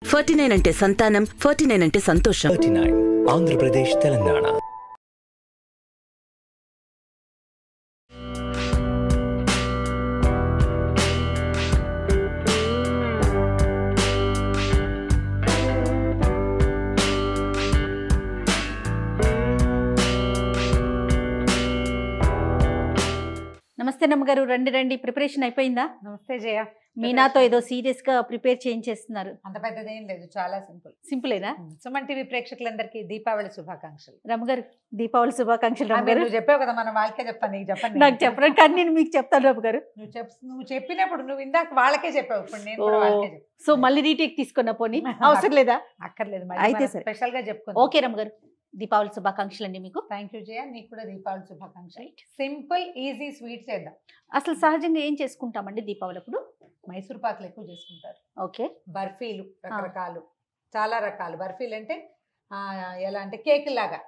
49 అంటే సంతానం, 49 అంటే సంతోషం. 39 ఆంధ్రప్రదేశ్ తెలంగాణ. నమస్తే నమ్మగారు, రండి రండి. ప్రిపరేషన్ అయిపోయిందా? నమస్తే జయ. మీనాతో ఏదో సీరియస్ గా ప్రిపేర్ చేయించేస్తున్నారు. అంత పెద్దదేం లేదు, చాలా సింపుల్. సింపులేనా? సుమన్ టీవీ ప్రేక్షకులందరికీ దీపావళి శుభాకాంక్షలు. రమ్మగారు, దీపావళి శుభాకాంక్షలు. రమ్మగారు, నువ్వు చెప్పావు కదా, మనం వాళ్ళకే చెప్తాను, నీకు చెప్పండి. నాకు చెప్పడం కానీ నేను మీకు చెప్తాను రమ్మగారు. నువ్వు చెప్పినప్పుడు నువ్వు ఇందాక వాళ్ళకే చెప్పావు, ఇప్పుడు నేను కూడా వాళ్ళకే చెప్పాను. సో మళ్ళీ రీటేక్ తీసుకున్న పోనీ అవసరం లేదా? అక్కర్లేదు, అయితే స్పెషల్ గా చెప్పుకో. ఓకే రమ్మగారు, దీపావళి శుభాకాంక్షలు అండి మీకు. థ్యాంక్ యూ జయ, నీకు కూడా దీపావళి శుభాకాంక్షలు. సింపుల్ ఈజీ స్వీట్ చేద్దాం. అసలు సహజంగా ఏం చేసుకుంటామండి దీపావళి అప్పుడు? మైసూర్ పాకులు ఎక్కువ చేసుకుంటారు. ఓకే. బర్ఫీలు రకరకాలు, చాలా రకాలు. బర్ఫీలు అంటే ఎలా అంటే కేక్ లాగా,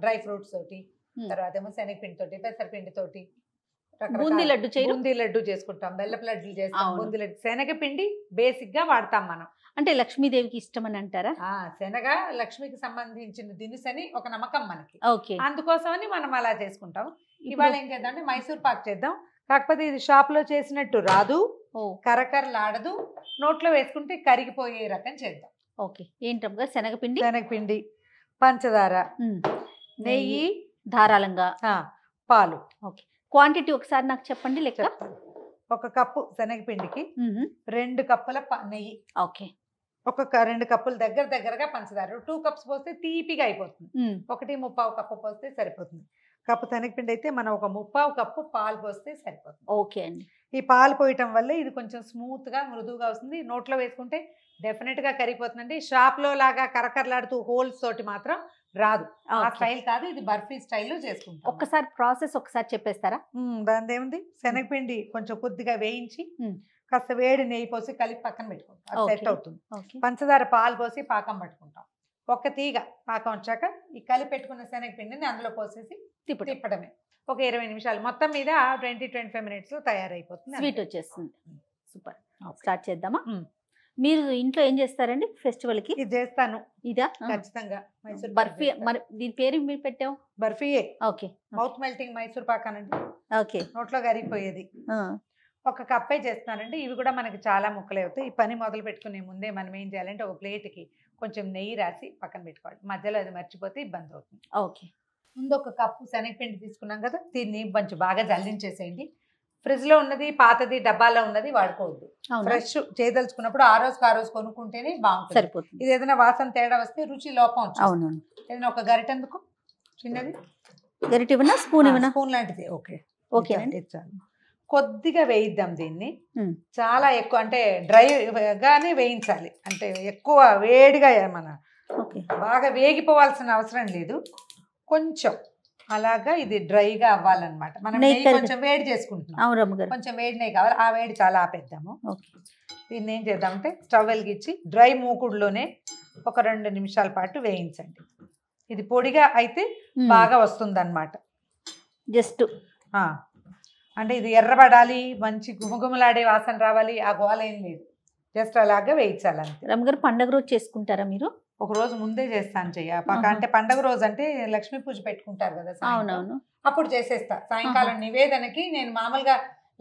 డ్రై ఫ్రూట్స్ తోటి, తర్వాత ఏమో శనగపిండి తోటి, పెసరపిండి తోటి, బూందీ లడ్డు బూందీ లడ్డు చేసుకుంటాం, బెల్లపు లడ్డులు చేస్తాం. బూందీ లడ్డు శనగపిండి బేసిక్ గా వాడతాం మనం. అంటే లక్ష్మీదేవికి ఇష్టం అని అంటారా? శనగ లక్ష్మికి సంబంధించిన దినుసు అని ఒక నమ్మకం మనకి. ఓకే. అందుకోసమని మనం అలా చేసుకుంటాం. ఇవాళ ఏం చేద్దాం అంటే మైసూర్ పాక్ చేద్దాం. కాకపోతే ఇది షాప్ లో చేసినట్టు రాదు, కరకరలాడదు, నోట్లో వేసుకుంటే కరిగిపోయే రకం చేద్దాం. ఓకే. ఏంటమ్మగా? శనగపిండి, శనగపిండి, పంచదార, నెయ్యి, ధారాళంగా పాలు. ఓకే. క్వాంటిటీ ఒకసారి నాకు చెప్పండి లెక్క. 1 కప్పు శనగపిండికి 2 కప్పుల నెయ్యి. ఓకే. 2 కప్పులు దగ్గరగా పంచదార. 2 కప్స్ పోస్తే తీపిగా అయిపోతుంది. 1.25 కప్పు పోస్తే సరిపోతుంది. కప్పు శనగపిండి అయితే మనం 1.25 కప్పు పాలు పోస్తే సరిపోతుంది. ఓకే అండి. ఈ పాలు పోయటం వల్ల ఇది కొంచెం స్మూత్ గా మృదువుగా వస్తుంది. నోట్లో వేసుకుంటే డెఫినెట్ గా కరిగిపోతుందండి. షాప్ లో లాగా కరకరలాడుతూ హోల్స్ తోటి మాత్రం రాదు. ఆ స్టైల్ కాదు, ఇది బర్ఫీ స్టైల్లో చేసుకుంటాం. ఒక్కసారి ప్రాసెస్ ఒకసారి చెప్పేస్తారా? దాని ఏముంది, శనగపిండి కొంచెం కొద్దిగా వేయించి కాస్త వేడి నెయ్యి పోసి కలిపి పక్కన పెట్టుకుంటాం, సెట్ అవుతుంది. పంచదార పాలు పోసి పాకం పట్టుకుంటాం. ఒక తీగ పాకం వచ్చాక ఈ కలిపి పెట్టుకున్న శనగపిండిని అందులో పోసేసి తిప్పడమే. ఒక 20 నిమిషాలు, మొత్తం మీద 20-25 మినిట్స్ లో తయారైపోతుంది, స్వీట్ వచ్చేస్తుంది. సూపర్. స్టార్ట్ చేద్దామా? మీరు ఇంట్లో ఏం చేస్తారండి ఫెస్టివల్ కి? ఇది చేస్తాను. ఇదా? ఖచ్చితంగా మైసూర్ బర్ఫీ. మరి దీని పేరు మీరు పెట్టావు? బర్ఫీయే. Okay. Mouth melting Mysore pak అనండి. ఓకే. నోట్లో కరిగిపోయేది. 1 కప్పే చేస్తున్నానండి. ఇవి కూడా మనకి చాలా ముక్కలే అవుతాయి. ఈ పని మొదలు పెట్టుకునే ముందే మనం ఏం చేయాలంటే ఒక ప్లేట్కి కొంచెం నెయ్యి రాసి పక్కన పెట్టుకోవాలి. మధ్యలో అది మర్చిపోతే ఇబ్బంది అవుతుంది. ఓకే. ముందు 1 కప్పు శనగపిండి తీసుకున్నాం కదా, దీన్ని కొంచెం బాగా జల్లించేసేయండి. ఫ్రిడ్జ్ లో ఉన్నది, పాతది, డబ్బాలో ఉన్నది వాడుకోవద్దు. ఫ్రెష్ చేయదలుచుకున్నప్పుడు ఆ రోజు కొనుక్కుంటేనే బాగుంటుంది, సరిపోతుంది. ఇది ఏదైనా వాసన తేడా వస్తే రుచి లోపం అవును. ఏదైనా ఒక గరిటెందుకు, చిన్నది గరిటె ఇవ్వనా, స్పూన్ ఇవ్వనా? స్పూన్ లాంటిది. ఓకే. ఓకే. చాలు. కొద్దిగా వేయిద్దాం దీన్ని. చాలా ఎక్కువ అంటే డ్రైగానే వేయించాలి, అంటే ఎక్కువ వేడిగా మన బాగా వేగిపోవాల్సిన అవసరం లేదు. కొంచెం అలాగా ఇది డ్రైగా అవ్వాలన్నమాట. మనం కొంచెం వేడి చేసుకుంటున్నాం, కొంచెం వేడి నెయ్యి కావాలి. ఆ వేడి చాలా ఆపేద్దాము. దీన్ని ఏం చేద్దామంటే స్టవ్ వెలిగించి డ్రై మూకుడులోనే ఒక 2 నిమిషాల పాటు వేయించండి. ఇది పొడిగా అయితే బాగా వస్తుంది అన్నమాట. జస్ట్ అంటే ఇది ఎర్రబడాలి, మంచి గుమగుమలాడే వాసన రావాలి, ఆ గోల ఏం లేదు. జస్ట్ అలాగా వేయించాలంతే. రమ్మగారు, పండగ రోజు చేసుకుంటారా మీరు? ఒక రోజు ముందే చేస్తాను చెయ్య. అంటే పండగ రోజు అంటే లక్ష్మీ పూజ పెట్టుకుంటారు కదా, అవునవును, అప్పుడు చేసేస్తా. సాయంకాలం నివేదనకి నేను మామూలుగా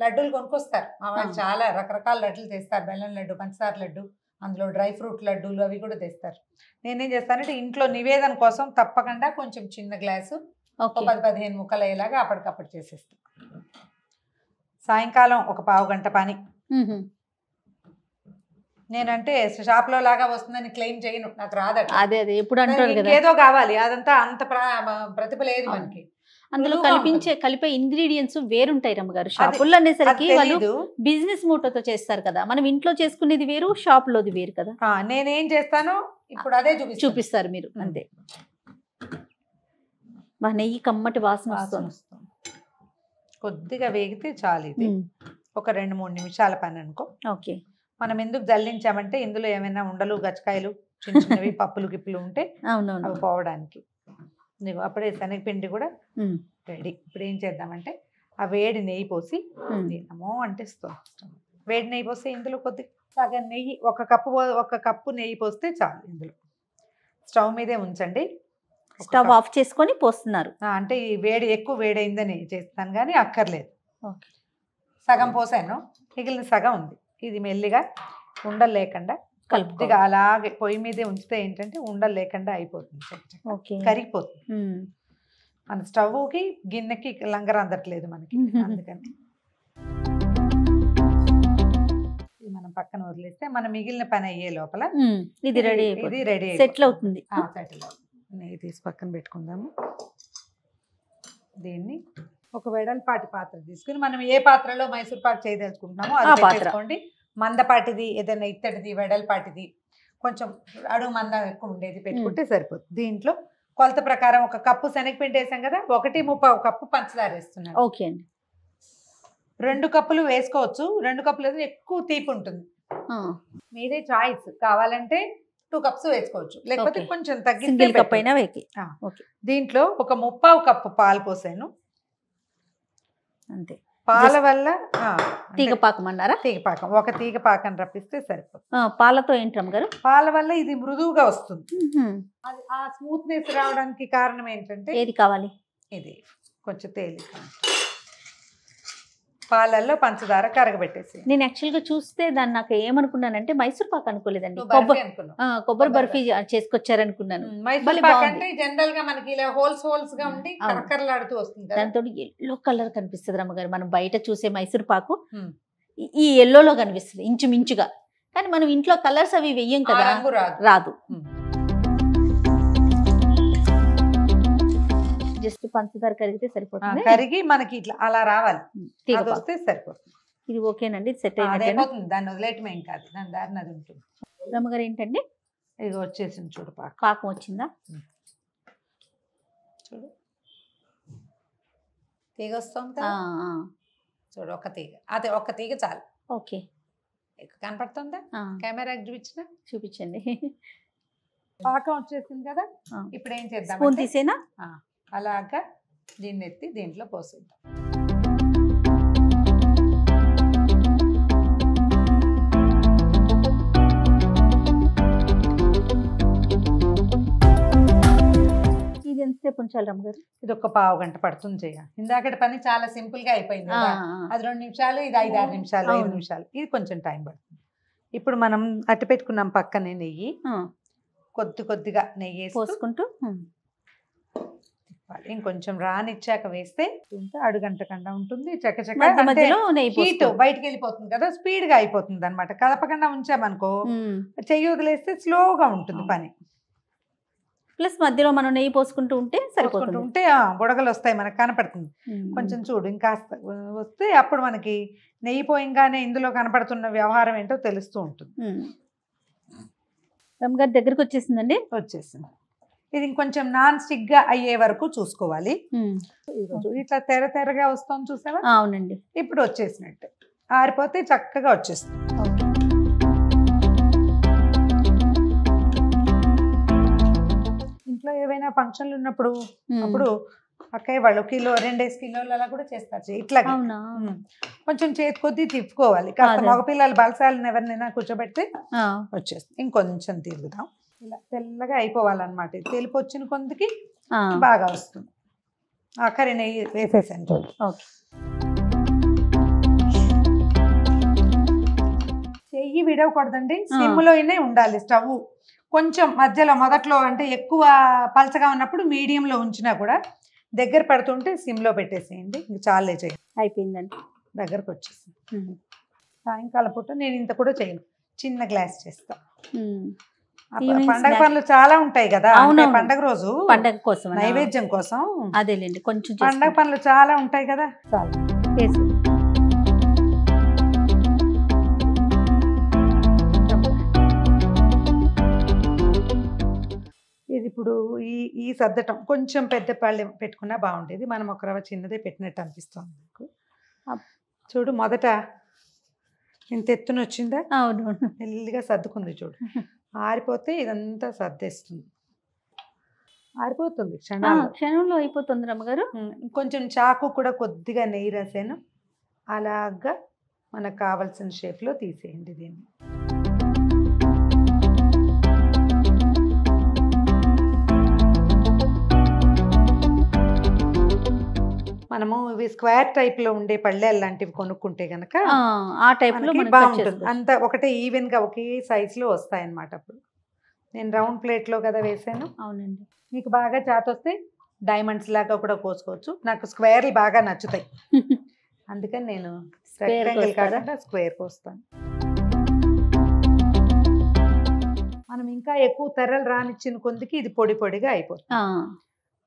లడ్డూలు కొనుక్కొస్తారు మా వాళ్ళు. చాలా రకరకాల లడ్డూలు తెస్తారు. బెల్లం లడ్డు, పంచదార లడ్డు, అందులో డ్రై ఫ్రూట్ లడ్డూలు అవి కూడా తెస్తారు. నేనేం చేస్తానంటే ఇంట్లో నివేదన కోసం తప్పకుండా కొంచెం చిన్న గ్లాసు 10-15 ముక్కలు అయ్యేలాగా అప్పటికప్పుడు చేసేస్తాను. సాయంకాలం ఒక పావు గంట పని. నేనంటే షాప్ లో లాగా వస్తుందని క్లెయిమ్ చేయను, నాకు రాదట. అదే ఎప్పుడు అంటారు కదా, ఏదో కావాలి. అదంతా అంత ప్రతిభ లేదు మనకి. అందులో కలిపే ఇంగ్రీడియంట్స్ వేరుంటాయి రమ్మగారు. షాపుల్లో అనేసరికి వాళ్ళు బిజినెస్ మోటోతో చేస్తారు కదా, మనం ఇంట్లో చేసుకునేది వేరు, షాప్ లోది వేరు కదా. నేనేం చేస్తానో ఇప్పుడు అదే చూపిస్తారు మీరు, అంతే. మా నెయ్యి కమ్మటి వాసన వస్తుంది. కొద్దిగా వేగితే చాలు. ఇది ఒక 2-3 నిమిషాల పని అనుకో. ఓకే. మనం ఎందుకు జల్లించామంటే ఇందులో ఏమైనా ఉండలు, గచ్చకాయలు, చిన్న చిన్నవి పప్పులు గిప్పులు ఉంటే అవి పోవడానికి. అప్పుడే శనగపిండి కూడా రెడీ. ఇప్పుడు ఏం చేద్దామంటే ఆ వేడి నెయ్యి పోసి, తినమో అంటే వేడి నెయ్యి పోసి ఇందులో కొద్దిగా సగం నెయ్యి, ఒక కప్పు నెయ్యి పోస్తే చాలు. ఇందులో స్టవ్ మీదే ఉంచండి. స్టవ్ ఆఫ్ చేసుకొని పోస్తున్నారు. అంటే ఈ వేడి ఎక్కువ వేడైందని చేస్తాను కానీ అక్కర్లేదు. ఓకే, సగం పోసాను, మిగిలిన సగం ఉంది. ఇది మెల్లిగా ఉండలు లేకుండా కొద్దిగా అలాగే పొయ్యి మీదే ఉంచితే ఏంటంటే ఉండలు లేకుండా అయిపోతుంది, కరిగిపోతుంది. మన స్టవ్కి గిన్నెకి లంగర అందట్లేదు మనకి, అందుకని ఇది మనం పక్కన వదిలేస్తే మనం మిగిలిన పని అయ్యే లోపల ఇది రెడీ సెటిల్ అవుతుంది. నెయ్యి తీసి పక్కన పెట్టుకుందాము. దీన్ని ఒక వెడల్పాటి పాత్ర తీసుకుని మనం ఏ పాత్రలో మైసూర్ పాక్ చేయదలుచుకుంటున్నామో అది పెట్టేసుకోండి. మందపాటిది ఏదైనా ఇత్తడిది వెడల్పాటిది, కొంచెం అడుగు మందం ఎక్కువ ఉండేది పెట్టుకుంటే సరిపోతుంది. దీంట్లో కొలత ప్రకారం ఒక కప్పు శనగపిండి వేసాం కదా, 1.35 కప్పు పంచదార వేస్తున్నాను. ఓకే అండి. 2 కప్పులు వేసుకోవచ్చు, 2 కప్పులు అయితే ఎక్కువ తీపి ఉంటుంది, మీదే చాయిస్. కావాలంటే 2 కప్స్ వేసుకోవచ్చు, లేకపోతే కొంచెం తగ్గిస్తే. దీంట్లో ఒక 3/4 కప్పు పాలు పోసాను అంతే. పాల వల్ల తీగపాకం అన్నారా? తీగపాకం, ఒక తీగపాకం రప్పిస్తే సరిపోతుంది. పాలతో ఏంటమ్మ గారు? పాల వల్ల ఇది మృదువుగా వస్తుంది. అది ఆ స్మూత్నెస్ రావడానికి కారణం ఏంటంటే ఏది కావాలి, ఇది కొంచెం తేలిక. పాలల్లో పంచదార కరగబెట్టేసి. నేను యాక్చువల్గా చూస్తే దాన్ని నాకు ఏమనుకున్నానంటే మైసూర్ పాక్ అనుకోలేదండి, కొబ్బరి బర్ఫీ చేసుకొచ్చారనుకున్నాను. మైసూర్ పాక్ అంటే జనరల్ గా మనకి ఇలా హోల్స్ గా ఉండి కరకరలాడుతూ వస్తుంది. దాంతో ఎల్లో కలర్ కనిపిస్తుంది రమ్మగారు. మనం బయట చూసే మైసూర్ పాకు ఈ ఎల్లోలో కనిపిస్తుంది ఇంచుమించుగా, కానీ మనం ఇంట్లో కలర్స్ అవి వెయ్యం కదా, రాదు. జస్ట్ పంచదార కరిగితే సరిపోతుంది. కరిగి మనకి ఇట్లా అలా రావాలి, వస్తే సరిపోతుంది. ఇది ఓకేనండి, సెట్ అయిపోతుంది. దాన్ని వదిలేయటమే ఏం కాదు, దాని దారిని అది ఉంటుంది. రమ్మగారు ఏంటండి ఇది వచ్చేసింది చూడు, పాకం వచ్చిందా చూడు, తీగ వస్తుంది చూడు, ఒక తీగ, అదే ఒక తీగ చాలు. ఓకే, కనపడుతుందా? కెమెరాకి చూపించండి. పాకం వచ్చేసింది కదా, ఇప్పుడు ఏం చేద్దాం, స్పూన్ తీసేనా? అలాగా దీన్ని ఎత్తి దీంట్లో పోసేద్దాం. ఇది ఎంతసేపు ఉంచాలి రమ్మగారు? ఇది ఒక పావు గంట పడుతుంది చేయాలి. ఇందాకటి పని చాలా సింపుల్ గా అయిపోయింది కదా, అది 2 నిమిషాలు, ఇది 5-6 నిమిషాలు, 5 నిమిషాలు, ఇది కొంచెం టైం పడుతుంది. ఇప్పుడు మనం అట్టు పెట్టుకున్నాం పక్కనే నెయ్యి, కొద్దిగా నెయ్యి పోసుకుంటూ ఇంకొంచెం రానిచ్చాక వేస్తే అడుగంటకుండా ఉంటుంది. చక్కచక్క హీట్ బయటకు వెళ్ళిపోతుంది కదా, స్పీడ్ గా అయిపోతుంది అనమాట. కదపకుండా ఉంచామనుకో, చెయ్యి వదిలేస్తే స్లోగా ఉంటుంది పని. ప్లస్ మధ్యలో మనం నెయ్యి పోసుకుంటూ ఉంటే సరిపోతుంది. ఉంటే బుడగలు వస్తాయి, మనకు కనపడుతుంది. కొంచెం చూడు, ఇంకాస్త వస్తే అప్పుడు మనకి నెయ్యి పోయంగానే ఇందులో కనపడుతున్న వ్యవహారం ఏంటో తెలుస్తూ ఉంటుంది. రమ్మగారి దగ్గరకు వచ్చేసిందండి, వచ్చేసింది. ఇది ఇంకొంచెం నాన్ స్టిక్ గా అయ్యే వరకు చూసుకోవాలి. ఇట్లా తెరగా వస్తుంది చూసావా? అవునండి, ఇప్పుడు వచ్చేసినట్టు. ఆరిపోతే చక్కగా వచ్చేస్తుంది. ఇంట్లో ఏవైనా ఫంక్షన్లు ఉన్నప్పుడు అప్పుడు అక్కయ్య వాళ్ళు 1-2 కిలోలు అలా కూడా చేస్తారు. ఇట్లా కొంచెం చేతి కొద్దీ తిప్పుకోవాలి. కాస్త మగపిల్లలు బలసాలను ఎవరినైనా కూర్చోబెడితే వచ్చేస్తుంది. ఇంకొంచెం తిరుగుదాం, ఇలా తెల్లగా అయిపోవాలన్నమాట. తెలిపి వచ్చిన కొందికి బాగా వస్తుంది. ఆఖరి నెయ్యి వేసేసాను చూడు. చెయ్యి విడవకూడదండి, సిమ్లోనే ఉండాలి స్టవ్. కొంచెం మధ్యలో మొదట్లో అంటే ఎక్కువ పలచగా ఉన్నప్పుడు మీడియంలో ఉంచినా కూడా దగ్గర పడుతుంటే సిమ్లో పెట్టేసేయండి. ఇంక చాలే చేయండి. అయిపోయిందండి, దగ్గరకు వచ్చేసింది. సాయంకాలం పూట నేను ఇంత కూడా చేయను, చిన్న గ్లాస్ చేస్తా. పండగ పనులు చాలా ఉంటాయి కదా, పండగ రోజు పండగ కోసం నైవేద్యం కోసం. అదేలేండి, కొంచెం పండగ పనులు చాలా ఉంటాయి కదా, చాలా. ఇది ఇప్పుడు ఈ సర్దటం కొంచెం పెద్ద పళ్ళెం పెట్టుకున్నా బాగుండేది. మనం ఒక రవ్వ చిన్నదే పెట్టినట్టు అనిపిస్తుంది నాకు. చూడు, మొదట ఇంత ఎత్తున వచ్చిందా? అవును, మెల్లిగా సర్దుకుంది చూడు. ఆరిపోతే ఇదంతా సర్దేస్తుంది, ఆరిపోతుంది క్షణంలో అయిపోతుంది రమ్మగారు. కొంచెం చాకు కూడా కొద్దిగా నెయ్యి రాసాను, అలాగా మనకు కావాల్సిన షేప్లో తీసేయండి దీన్ని. మనము ఇవి స్క్వేర్ టైప్ లో ఉండే పళ్ళెలు లాంటివి కొనుక్కుంటే గనక ఆ టైప్ లో బాగుంటుంది. అంత ఒకటే ఈవెన్ గా ఒకే సైజ్ లో వస్తాయి అన్నమాట. అప్పుడు నేను రౌండ్ ప్లేట్ లో కదా వేసాను. అవునండి. మీకు బాగా చేతొస్తే డైమండ్స్ లాగా కూడా కోసుకోవచ్చు. నాకు స్క్వేర్లు బాగా నచ్చుతాయి, అందుకని నేను రెక్టాంగిల్ కాకుండా స్క్వేర్ కోస్తాను. మనం ఇంకా ఎక్కువ తెరలు రానిచ్చిన కొందికి ఇది పొడి పొడిగా అయిపోతుంది.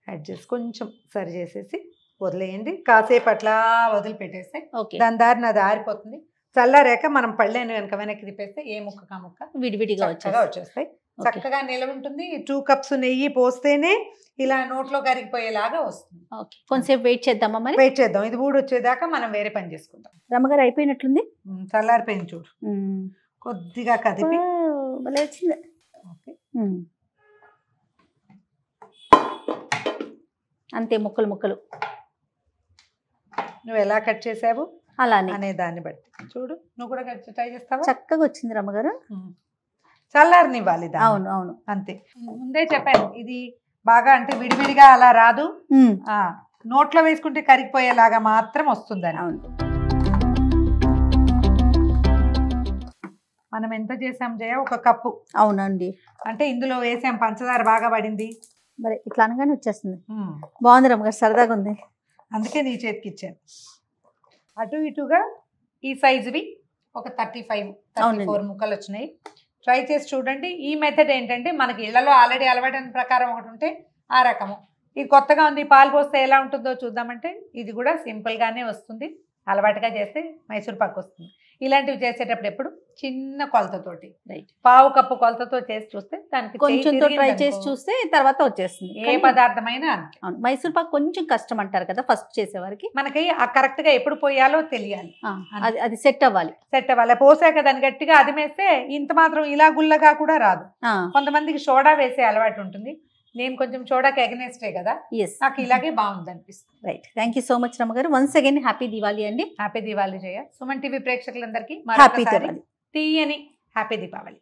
యాడ్ చేసి కొంచెం సరి చేసేసి వదిలేయండి. కాసేపు అట్లా వదిలిపెట్టేస్తే దాని దారిని అది ఆరిపోతుంది. చల్లారాక మనం పళ్ళేను వెనక వెనక్కి తిప్పేస్తే ఏ ముక్క ముక్క విడివిడిగా వచ్చేస్తాయి. చక్కగా నిలవ ఉంటుంది. 2 కప్స్ నెయ్యి పోస్తేనే ఇలా నోట్లో కరిగిపోయేలాగా వస్తుంది. కొంచెంసేపు వెయిట్ చేద్దామా? మరి వెయిట్ చేద్దాం. ఇది వచ్చేదాకా మనం వేరే పని చేసుకుందాం. రమ్మగారు అయిపోయినట్లుంది. చల్లారిపోయింది చూడు. కొద్దిగా కదిపి వచ్చింది. అంతే, ముక్కలు ముక్కలు నువ్వు ఎలా కట్ చేసావు అలానే అనే దాన్ని బట్టి చూడు. నువ్వు కూడా ట్రై చేస్తావా? చక్కగా వచ్చింది రమ్మగారు. చల్లారనివ్వాలి. అవును అవును, అంతే. ముందే చెప్పాను, ఇది బాగా అంటే విడివిడిగా అలా రాదు. నోట్లో వేసుకుంటే కరిగిపోయేలాగా మాత్రం వస్తుందని. అవును. మనం ఎంత చేసాం జయ? 1 కప్పు. అవునండి. అంటే ఇందులో వేసాం పంచదార బాగా పడింది. మరి ఇట్లా అనగానే వచ్చేస్తుంది. బాగుంది రమ్మగారు, సరదాగా ఉంది. అందుకే నీ చేతికి ఇచ్చాను. అటు ఇటుగా ఈ సైజువి ఒక 34 ముక్కలు వచ్చినాయి. ట్రై చేసి చూడండి. ఈ మెథడ్ ఏంటంటే మనకి ఇళ్లలో ఆల్రెడీ అలవాటైన ప్రకారం ఒకటి ఉంటే ఆ రకము. ఇది కొత్తగా ఉంది, పాలు పోస్తే ఎలా ఉంటుందో చూద్దామంటే ఇది కూడా సింపుల్గానే వస్తుంది. అలవాటుగా చేస్తే మైసూర్ పాక్ వస్తుంది. ఇలాంటివి చేసేటప్పుడు ఎప్పుడు చిన్న కొలతతోటి, 1/2 కప్పు కొలతతో చేసి చూస్తే దానికి కొంచెం ట్రై చేసి చూస్తే తర్వాత వచ్చేస్తుంది. ఏ పదార్థమైనా అంతే. మైసూర్ పాక్ కొంచెం కష్టం అంటారు కదా ఫస్ట్ చేసేవారికి. మనకి ఆ కరెక్ట్ గా ఎప్పుడు పోయాలో తెలియాలి. అది సెట్ అవ్వాలి. పోసాక దాన్ని గట్టిగా అదిమేస్తే ఇంత మాత్రం ఇలా గుల్లగా కూడా రాదు. కొంతమందికి సోడా వేసే అలవాటు ఉంటుంది. నేను కొంచెం చూడక ఎగనేస్టే కదా, నాకు ఇలాగే బాగుంది అనిపిస్తుంది. Right, thank you so much రమ్మగారు. వన్స్ అగైన్ హ్యాపీ దివాళీ అండి. హ్యాపీ దివాళీ జయ. సుమన్ టీవీ ప్రేక్షకులందరికీ హ్యాపీ దివాళీ, తీయని హ్యాపీ దీపావళి.